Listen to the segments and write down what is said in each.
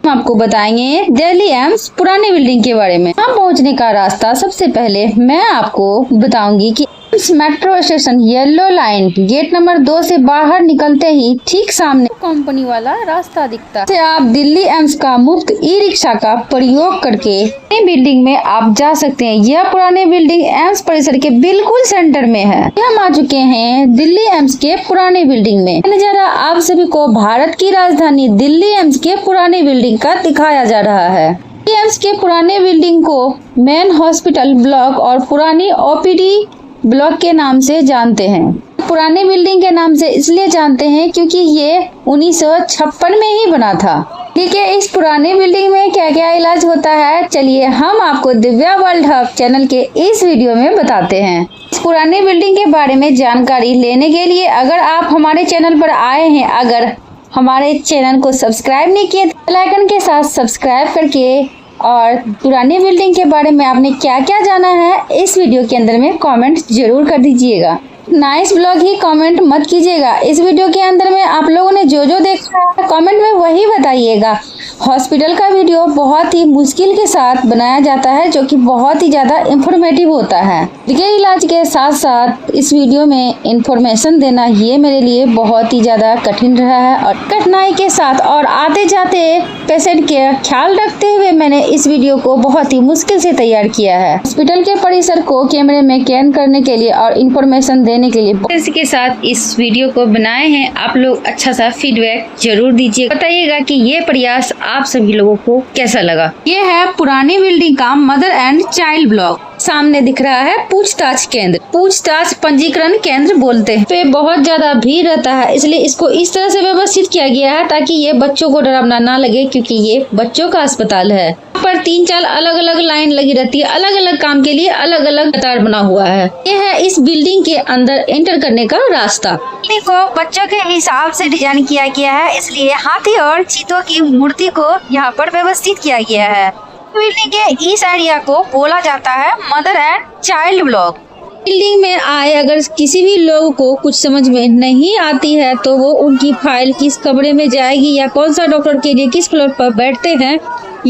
हम आपको बताएंगे दिल्ली एम्स पुरानी बिल्डिंग के बारे में। यहाँ पहुँचने का रास्ता सबसे पहले मैं आपको बताऊंगी कि AIIMS metro station yellow line gate number 2 से बाहर निकलते ही ठीक सामने कंपनी वाला रास्ता दिखता है। आप दिल्ली एम्स का मुफ्त ई रिक्शा का प्रयोग करके बिल्डिंग में आप जा सकते हैं। यह पुरानी बिल्डिंग एम्स परिसर के बिल्कुल सेंटर में है। हम आ चुके हैं दिल्ली एम्स के पुरानी बिल्डिंग में। नजारा आप सभी को भारत की राजधानी दिल्ली एम्स के पुरानी बिल्डिंग का दिखाया जा रहा है। एम्स के पुराने बिल्डिंग को मेन हॉस्पिटल ब्लॉक और पुरानी ओपीडी ब्लॉक के नाम से जानते हैं। पुरानी बिल्डिंग के नाम से इसलिए जानते हैं क्योंकि ये 1956 में ही बना था। ठीक है, इस पुरानी बिल्डिंग में क्या क्या इलाज होता है, चलिए हम आपको दिव्या वर्ल्ड हब चैनल के इस वीडियो में बताते हैं। इस पुरानी बिल्डिंग के बारे में जानकारी लेने के लिए अगर आप हमारे चैनल पर आए हैं, अगर हमारे चैनल को सब्सक्राइब नहीं किए तो बेल आइकन के साथ सब्सक्राइब करके और पुरानी बिल्डिंग के बारे में आपने क्या क्या जाना है इस वीडियो के अंदर में कमेंट जरूर कर दीजिएगा। नाइस ब्लॉग ही कमेंट मत कीजिएगा। इस वीडियो के अंदर में आप लोगों ने जो जो देखा है कमेंट में वही बताइएगा। हॉस्पिटल का वीडियो बहुत ही मुश्किल के साथ बनाया जाता है जो कि बहुत ही ज़्यादा इंफॉर्मेटिव होता है। देखिए, इलाज के साथ साथ इस वीडियो में इंफॉर्मेशन देना ये मेरे लिए बहुत ही ज़्यादा कठिन रहा है और कठिनाई के साथ और आते जाते पेशेंट के ख्याल रखते हुए मैंने इस वीडियो को बहुत ही मुश्किल से तैयार किया है। हॉस्पिटल के परिसर को कैमरे में कैद करने के लिए और इन्फॉर्मेशन देने के लिए इसके साथ इस वीडियो को बनाए हैं। आप लोग अच्छा सा फीडबैक जरूर दीजिए, बताइएगा कि ये प्रयास आप सभी लोगों को कैसा लगा। ये है पुरानी बिल्डिंग का मदर एंड चाइल्ड ब्लॉक। सामने दिख रहा है पूछताछ केंद्र, पूछताछ पंजीकरण केंद्र बोलते हैं। पे बहुत ज्यादा भीड़ रहता है, इसलिए इसको इस तरह से व्यवस्थित किया गया है ताकि ये बच्चों को डरावना ना लगे, क्योंकि ये बच्चों का अस्पताल है। यहाँ पर 3-4 अलग अलग लाइन लगी रहती है, अलग अलग काम के लिए अलग अलग कतार बना हुआ है। ये है इस बिल्डिंग के अंदर एंटर करने का रास्ता। बिल्डिंग को बच्चों के हिसाब से डिजाइन किया गया है, इसलिए हाथी और चीतों की मूर्ति को यहाँ पर व्यवस्थित किया गया है। बिल्डिंग के इस एरिया को बोला जाता है mother and child block. Building में आए अगर किसी भी लोग को कुछ समझ में नहीं आती है तो वो उनकी फाइल किस कमरे में जाएगी या कौन सा डॉक्टर के लिए किस फ्लोर पर बैठते हैं,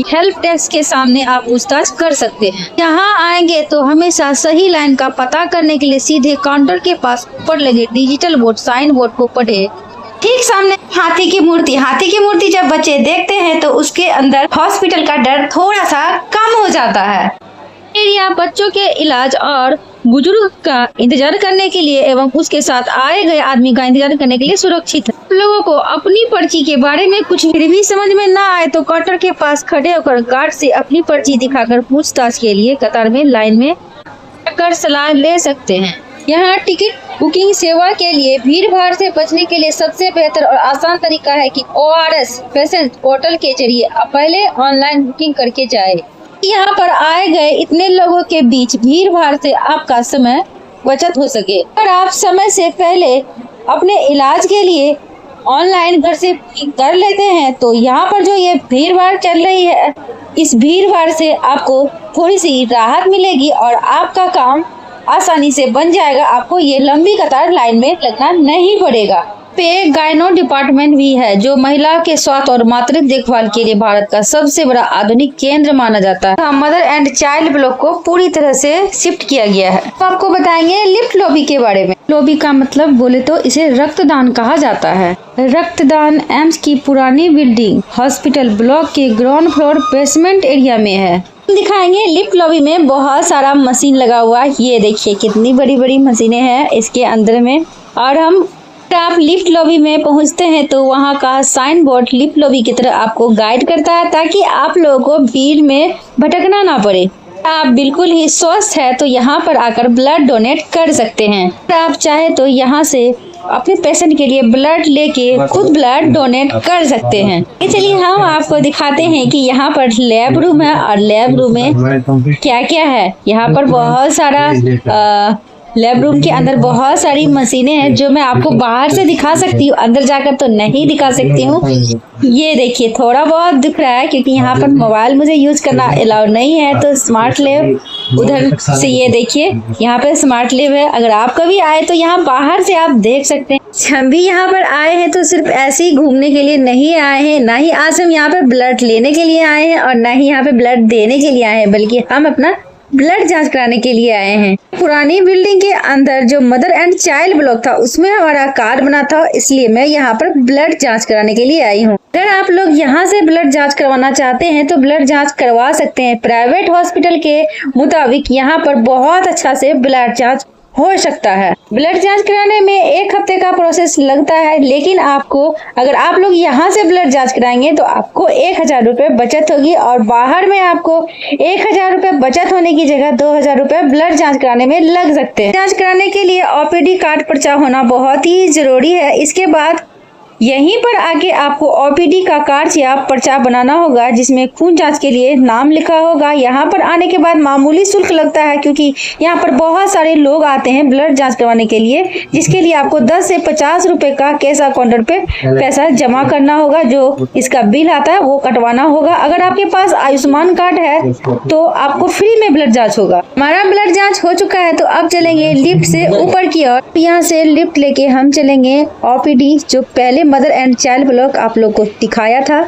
हेल्प डेस्क के सामने आप पूछताछ कर सकते हैं। यहाँ आएंगे तो हमेशा सही लाइन का पता करने के लिए सीधे काउंटर के पास ऊपर लगे डिजिटल बोर्ड साइन बोर्ड को पढ़े। ठीक सामने हाथी की मूर्ति। हाथी की मूर्ति जब बच्चे देखते हैं तो उसके अंदर हॉस्पिटल का डर थोड़ा सा कम हो जाता है। एरिया बच्चों के इलाज और बुजुर्ग का इंतजार करने के लिए एवं उसके साथ आए गए आदमी का इंतजार करने के लिए सुरक्षित है। लोगों को अपनी पर्ची के बारे में कुछ फिर भी समझ में ना आए तो काउंटर के पास खड़े होकर गार्ड से अपनी पर्ची दिखाकर पूछताछ के लिए कतार में लाइन में कर सलाह ले सकते हैं। यहाँ टिकट बुकिंग सेवा के लिए भीड़ भाड़ से बचने के लिए सबसे बेहतर और आसान तरीका है कि ORS पेशेंट पोर्टल के जरिए पहले ऑनलाइन बुकिंग करके जाए। यहाँ पर आए गए इतने लोगों के बीच भीड़ भाड़ से आपका समय बचत हो सके। अगर आप समय से पहले अपने इलाज के लिए ऑनलाइन घर से कर लेते हैं तो यहाँ पर जो ये भीड़ भाड़ चल रही है, इस भीड़ भाड़ से आपको थोड़ी सी राहत मिलेगी और आपका काम आसानी से बन जाएगा। आपको ये लंबी कतार लाइन में लगना नहीं पड़ेगा। पे गायनो डिपार्टमेंट भी है जो महिला के स्वास्थ्य और मातृत्व देखभाल के लिए भारत का सबसे बड़ा आधुनिक केंद्र माना जाता है। मदर एंड चाइल्ड ब्लॉक को पूरी तरह से शिफ्ट किया गया है। तो आपको बताएंगे लिफ्ट लॉबी के बारे में। लॉबी का मतलब बोले तो इसे रक्तदान कहा जाता है। रक्तदान एम्स की पुरानी बिल्डिंग हॉस्पिटल ब्लॉक के ग्राउंड फ्लोर बेसमेंट एरिया में है। दिखाएंगे लिफ्ट लॉबी में बहुत सारा मशीन लगा हुआ है। ये देखिए कितनी बड़ी बड़ी मशीनें हैं इसके अंदर में। और आप लिफ्ट लॉबी में पहुंचते हैं तो वहां का साइन बोर्ड लिफ्ट लॉबी की तरह आपको गाइड करता है ताकि आप लोगों को भीड़ में भटकना ना पड़े। आप बिल्कुल ही स्वस्थ है तो यहाँ पर आकर ब्लड डोनेट कर सकते हैं। आप चाहे तो यहाँ से अपने पेशेंट के लिए ब्लड लेके खुद ब्लड डोनेट कर सकते हैं। चलिए हम आपको दिखाते हैं कि यहाँ पर लैब रूम है और लैब रूम में क्या क्या है। यहाँ पर बहुत सारा लैब रूम के अंदर बहुत सारी मशीनें हैं जो मैं आपको बाहर से दिखा सकती हूँ, अंदर जाकर तो नहीं दिखा सकती हूँ। ये देखिए थोड़ा बहुत दिख रहा है क्योंकि यहाँ पर मोबाइल मुझे यूज करना अलाउड नहीं है। तो स्मार्ट लैब उधर से ये देखिए यहाँ पे स्मार्ट लैब है। अगर आप कभी आए तो यहाँ बाहर से आप देख सकते हैं। हम भी यहाँ पर आए हैं तो सिर्फ ऐसे ही घूमने के लिए नहीं आए हैं, ना ही आज हम यहाँ पर ब्लड लेने के लिए आए हैं और ना ही यहाँ पे ब्लड देने के लिए आए हैं, बल्कि हम अपना ब्लड जांच कराने के लिए आए हैं। पुरानी बिल्डिंग के अंदर जो मदर एंड चाइल्ड ब्लॉक था उसमें हमारा कार्ड बना था, इसलिए मैं यहाँ पर ब्लड जांच कराने के लिए आई हूँ। अगर आप लोग यहाँ से ब्लड जांच करवाना चाहते हैं तो ब्लड जांच करवा सकते हैं। प्राइवेट हॉस्पिटल के मुताबिक यहाँ पर बहुत अच्छा से ब्लड जांच हो सकता है। ब्लड जांच कराने में 1 हफ्ते का प्रोसेस लगता है, लेकिन आपको अगर आप लोग यहाँ से ब्लड जांच कराएंगे तो आपको 1000 रुपये बचत होगी और बाहर में आपको 1000 रुपये बचत होने की जगह 2000 रुपये ब्लड जांच कराने में लग सकते हैं। जांच कराने के लिए ओपीडी कार्ड पर्चा होना बहुत ही जरूरी है। इसके बाद यहीं पर आके आपको ओपीडी का कार्ड या पर्चा बनाना होगा जिसमें खून जांच के लिए नाम लिखा होगा। यहाँ पर आने के बाद मामूली शुल्क लगता है क्योंकि यहाँ पर बहुत सारे लोग आते हैं ब्लड जांच करवाने के लिए, जिसके लिए आपको 10 से 50 रुपए का कैश काउंटर पे पैसा जमा करना होगा। जो इसका बिल आता है वो कटवाना होगा। अगर आपके पास आयुष्मान कार्ड है तो आपको फ्री में ब्लड जाँच होगा। हमारा ब्लड जाँच हो चुका है तो अब चलेंगे लिफ्ट से ऊपर की ओर। यहाँ से लिफ्ट लेके हम चलेंगे ओपीडी, जो पहले मदर एंड चाइल्ड ब्लॉक आप लोग को दिखाया था।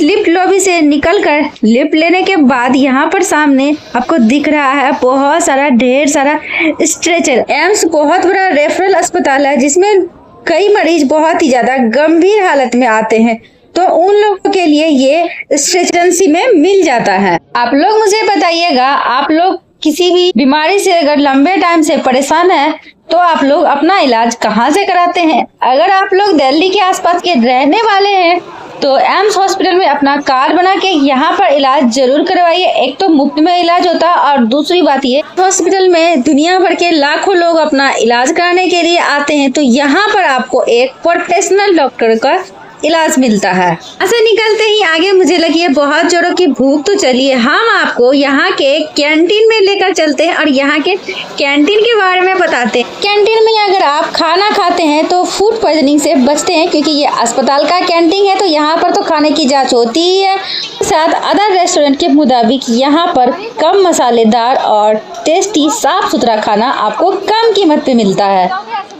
लिफ्ट लॉबी से निकलकर लिफ्ट लेने के बाद यहाँ पर सामने आपको दिख रहा है बहुत सारा ढेर सारा स्ट्रेचर। एम्स बहुत बड़ा रेफरल अस्पताल है जिसमें कई मरीज बहुत ही ज्यादा गंभीर हालत में आते हैं, तो उन लोगों के लिए ये स्ट्रेचर में मिल जाता है। आप लोग मुझे बताइएगा, आप लोग किसी भी बीमारी से अगर लंबे टाइम से परेशान है तो आप लोग अपना इलाज कहाँ से कराते हैं? अगर आप लोग दिल्ली के आसपास के रहने वाले हैं तो एम्स हॉस्पिटल में अपना कार्ड बना के यहाँ पर इलाज जरूर करवाइए। एक तो मुफ्त में इलाज होता है और दूसरी बात ये, हॉस्पिटल में दुनिया भर के लाखों लोग अपना इलाज कराने के लिए आते हैं, तो यहाँ पर आपको एक प्रोफेशनल डॉक्टर का इलाज मिलता है। ऐसे निकलते ही आगे मुझे लगी है बहुत जोरों की भूख, तो चलिए हम आपको यहाँ के कैंटीन में लेकर चलते हैं और यहाँ के कैंटीन के बारे में बताते हैं। कैंटीन में अगर आप खाना खाते हैं तो फूड पॉइजनिंग से बचते हैं, क्योंकि ये अस्पताल का कैंटीन है तो यहाँ पर तो खाने की जांच होती ही है। साथ अदर रेस्टोरेंट के मुताबिक यहाँ पर कम मसालेदार और टेस्टी साफ सुथरा खाना आपको कम कीमत पे मिलता है।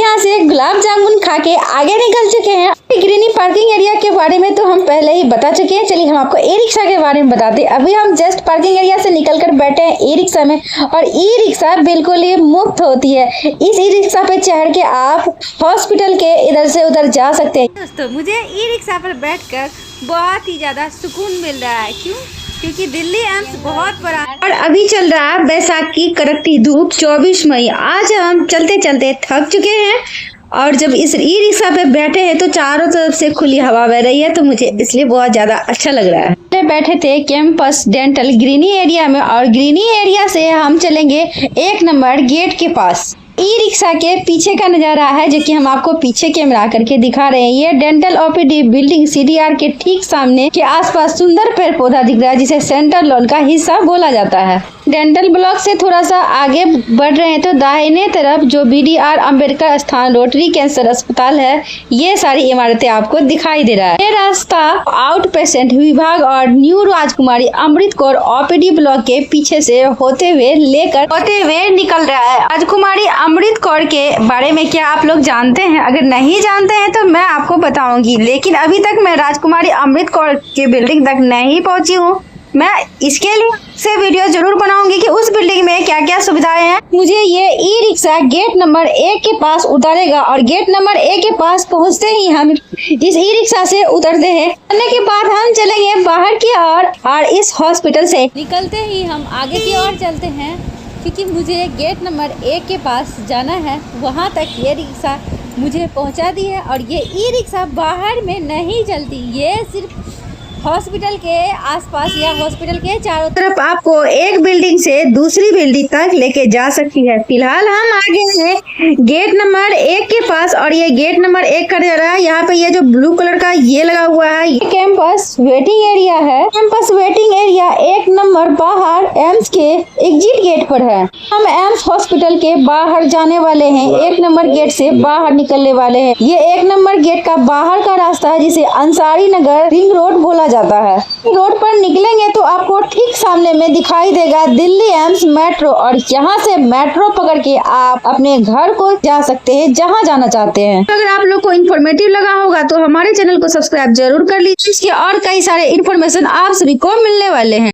यहाँ से गुलाब जामुन खा के आगे निकल चुके हैं। ग्रीनी पार्किंग एरिया के बारे में तो हम पहले ही बता चुके हैं, चलिए हम आपको ई रिक्शा के बारे में बताते हैं। अभी हम जस्ट पार्किंग एरिया से निकलकर बैठे हैं ई रिक्शा में, और ई रिक्शा बिल्कुल ही मुफ्त होती है। इस ई रिक्शा पे चढ़ के आप हॉस्पिटल के इधर से उधर जा सकते हैं। दोस्तों, मुझे ई रिक्शा पर बैठकर बहुत ही ज्यादा सुकून मिल रहा है। क्यों? क्योंकि दिल्ली एम्स बहुत बड़ा है और अभी चल रहा है बैसाखी कड़कती धूप 24 मई। आज हम चलते चलते थक चुके हैं और जब इस ई रिक्शा पे बैठे हैं तो चारों तरफ से खुली हवा बह रही है, तो मुझे इसलिए बहुत ज्यादा अच्छा लग रहा है। बैठे थे कैंपस डेंटल ग्रीनी एरिया में, और ग्रीनी एरिया से हम चलेंगे 1 नंबर गेट के पास। ई रिक्शा के पीछे का नजारा है जो कि हम आपको पीछे कैमरा करके दिखा रहे हैं। ये डेंटल ओपीडी बिल्डिंग सीडीआर के ठीक सामने के आसपास सुंदर पेड़ पौधा दिख रहा है जिसे सेंट्रल लॉन का हिस्सा बोला जाता है। डेंटल ब्लॉक से थोड़ा सा आगे बढ़ रहे हैं तो दाहिने तरफ जो BDR अम्बेडकर स्थान रोटरी कैंसर अस्पताल है, ये सारी इमारतें आपको दिखाई दे रहा है। ये रास्ता आउट पेशेंट विभाग और न्यू राजकुमारी अमृत कौर ओपीडी ब्लॉक के पीछे से होते हुए निकल रहा है। राजकुमारी अमृत कौर के बारे में क्या आप लोग जानते हैं? अगर नहीं जानते हैं तो मैं आपको बताऊंगी, लेकिन अभी तक मैं राजकुमारी अमृत कौर की बिल्डिंग तक नहीं पहुंची हूँ। मैं इसके लिए से वीडियो जरूर बनाऊंगी कि उस बिल्डिंग में क्या क्या सुविधाएं हैं। मुझे ये ई रिक्शा गेट नंबर 1 के पास उतारेगा और गेट नंबर 1 के पास पहुंचते ही हम इस ई रिक्शा से उतरते हैं। उतरने के बाद हम चलेंगे बाहर की ओर और इस हॉस्पिटल से निकलते ही हम आगे की ओर चलते हैं, क्योंकि मुझे गेट नंबर 1 के पास जाना है। वहाँ तक ये रिक्शा मुझे पहुँचा दी है और ये ई रिक्शा बाहर में नहीं चलती, ये सिर्फ हॉस्पिटल के आसपास या हॉस्पिटल के चारों तरफ आपको एक बिल्डिंग से दूसरी बिल्डिंग तक लेके जा सकती है। फिलहाल हम आगे हैं गेट नंबर 1 के पास, और ये गेट नंबर 1 कर जा रहा है। यहाँ पे ये जो ब्लू कलर का ये लगा हुआ है, ये कैंपस वेटिंग एरिया है। कैंपस वेटिंग एरिया 1 नंबर बाहर एम्स के एग्जिट गेट पर है। हम एम्स हॉस्पिटल के बाहर जाने वाले हैं, 1 नंबर गेट से बाहर निकलने वाले हैं। ये 1 नंबर गेट का बाहर का रास्ता है जिसे अंसारी नगर रिंग रोड बोला जाता है। रोड पर निकलेंगे तो आपको ठीक सामने में दिखाई देगा दिल्ली एम्स मेट्रो, और यहाँ से मेट्रो पकड़ के आप अपने घर को जा सकते हैं जहाँ जाना चाहते हैं। अगर आप लोग को इन्फॉर्मेटिव लगा होगा तो हमारे चैनल को सब्सक्राइब जरूर कर लीजिए। इसके और कई सारे इन्फॉर्मेशन आप सभी को मिलने वाले हैं।